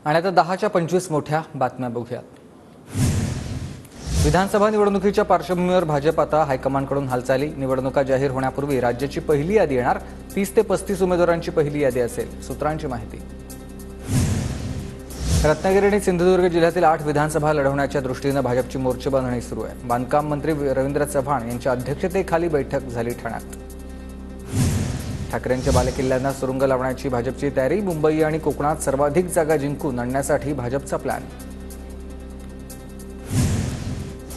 आणि आता 10च्या 25 मोठ्या बातम्या बघूयात। विधानसभा निवडणुकीच्या पार्श्वभूमीवर भाजप आता हायकमांडकडून हालचाली। निवडणुका जाहीर होण्यापूर्वी राज्याची पहिली यादी येणार। 30 ते 35 उमेदवारांची पहिली यादी असेल, सूत्रांची माहिती। रत्नागिरी आणि सिंधुदुर्ग जिल्ह्यातील 8 विधानसभा लढवण्याच्या दृष्टीने भाजपची मोर्चेबांधणी सुरू आहे। बांधकाम मंत्री रवींद्र चव्हाण यांच्या अध्यक्षतेखाली बैठक झाली ठाण्यात। ठाकरेंच्या बालेकिल्ल्यांना सुरुंग लावण्याची भाजपची तयारी। मुंबई आणि कोकणात सर्वाधिक जागा जिंकून आणण्यासाठी भाजपचा प्लॅन।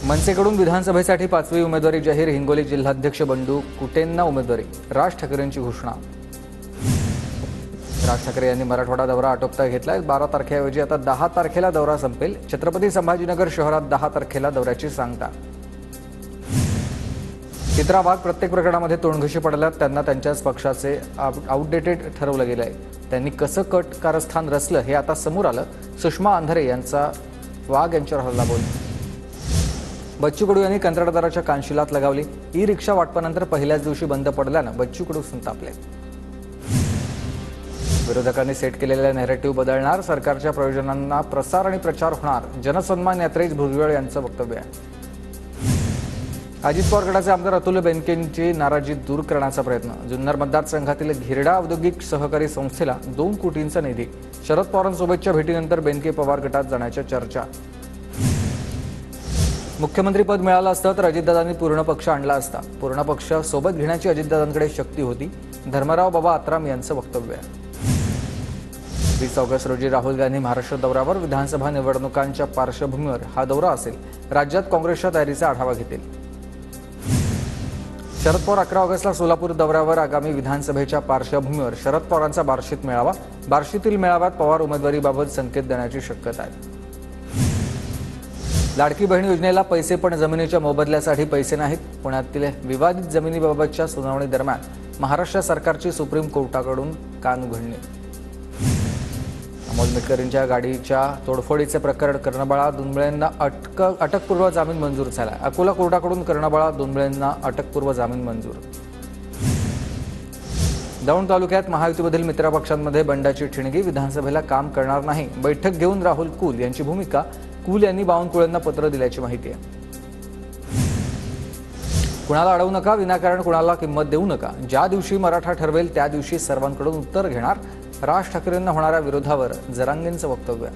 मनसेकडून विधानसभेसाठी 5वी उमेदवारी जाहीर। हिंगोली जिल्हाध्यक्ष बंडू कुटेंना उमेदवारी। राज ठाकरेंची घोषणा। राज ठाकरे यांनी मराठवाडा दौरा आटोपता घेतलाय। 12 तारखेऐवजी आता 10 तारखेला दौरा संपेल। छत्रपती संभाजीनगर शहरात 10 तारखेला दौऱ्याची सांगता। चित्रा वाघ प्रत्येक प्रकरणामध्ये तोंडघशी पडल्यात। त्यांना त्यांच्याच पक्षाचे आउटडेटेड ठरवलं गेलं आहे। त्यांनी कसं कट कारस्थान रचलं हे आता समोर आलं। सुषमा अंधारे यांचा वाघ यांच्यावर हल्ला बोल। बच्चू कडू यांनी कंत्राटदाराच्या कानशिलात लगावली। ई रिक्षा वाटपानंतर पहिल्याच दिवशी बंद पडल्यानं बच्चू कडू संतापले। विरोधकांनी सेट केलेल्या नॅरेटिव्ह बदलणार। सरकारच्या प्रयोजनांना प्रसार आणि प्रचार होणार। जनसन्मान यात्रेत भुजबळ यांचं वक्तव्य आहे। अजित पवार गटाचे आमदार अतुल बेनकेंची नाराजी दूर करण्याचा प्रयत्न। जुन्नर मतदारसंघातील घेरडा औद्योगिक सहकारी संस्थेला 2 कोटींचा निधी। शरद पवारांसोबतच्या भेटीनंतर बेनके पवार गटात जाण्याच्या चर्चा। मुख्यमंत्रीपद मिळालं असतं तर अजितदादांनी पूर्ण पक्ष आणला असता। पूर्ण पक्ष सोबत घेण्याची अजितदादांकडे शक्ती होती। धर्मराव बाबा आत्राम यांचं वक्तव्य आहे। 20 ऑगस्ट रोजी राहुल गांधी महाराष्ट्र दौऱ्यावर। विधानसभा निवडणुकांच्या पार्श्वभूमीवर हा दौरा असेल। राज्यात काँग्रेसच्या तयारीचा आढावा घेतील। शरद पवार 11 ऑगस्टला सोलापूर दौऱ्यावर। आगामी विधानसभेच्या पार्श्वभूमीवर शरद पवारांचा बार्शीत मेळावा। बार्शीतील मेळाव्यात पवार उमेदवारीबाबत संकेत देण्याची शक्यता आहे। लाडकी बहीण योजनेला पैसे पण जमिनीच्या मोबदल्यासाठी पैसे नाहीत। पुण्यातील विवादित जमिनीबाबतच्या सुनावणी दरम्यान महाराष्ट्र सरकारची सुप्रीम कोर्टाकडून कान उघडणी। अमोल मिटकरींच्या गाडीच्या तोडफोडीचे प्रकरण कर्णबाळा दुंबळेंना अटकपूर्व जामीन मंजूर झाला। अकोला कोर्टाकडून कर्णबाळा दुंबळेंना अटकपूर्व जामीन मंजूर। दौंड तालुक्यात महायुतीमधील मित्रपक्षांमध्ये बंडाची ठिणगी। विधानसभेला काम करणार नाही। बैठक घेऊन राहुल कुल यांची भूमिका। कुल यांनी बावनकुळेंना पत्र दिल्याची माहिती आहे। कुणाला अडवू नका, विनाकारण कुणाला किंमत देऊ नका। ज्या दिवशी मराठा ठरवेल त्या दिवशी सर्वांकडून उत्तर घेणार। राज ठाकरेंना होणाऱ्या विरोधावर जरांगेंचं वक्तव्य।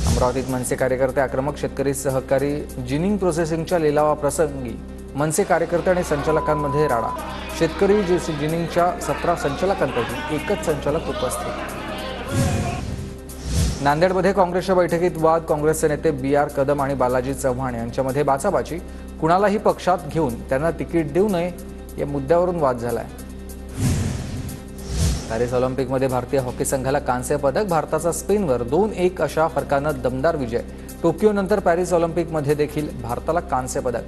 अमरावतीत मनसे कार्यकर्ते आक्रमक। शेतकरी सहकारी जिनिंग प्रोसेसिंगच्या लिलावाप्रसंगी मनसे कार्यकर्ते आणि संचालकांमध्ये राडा। शेतकरी जिनिंगच्या 17 संचालकांपैकी एकच संचालक उपस्थित। नांदेडमध्ये काँग्रेसच्या बैठकीत वाद। काँग्रेसचे नेते BR कदम आणि बालाजी चव्हाण यांच्यामध्ये बाचाबाची। कुणालाही पक्षात घेऊन त्यांना तिकीट देऊ नये या मुद्द्यावरून वाद झालाय। पॅरिस ऑलिम्पिकमध्ये भारतीय हॉकी संघाला कांस्य पदक। भारताचा स्पेनवर 2-1 अशा फरकानं दमदार विजय। टोकियोनंतर पॅरिस ऑलिम्पिकमध्ये देखील भारताला कांस्य पदक।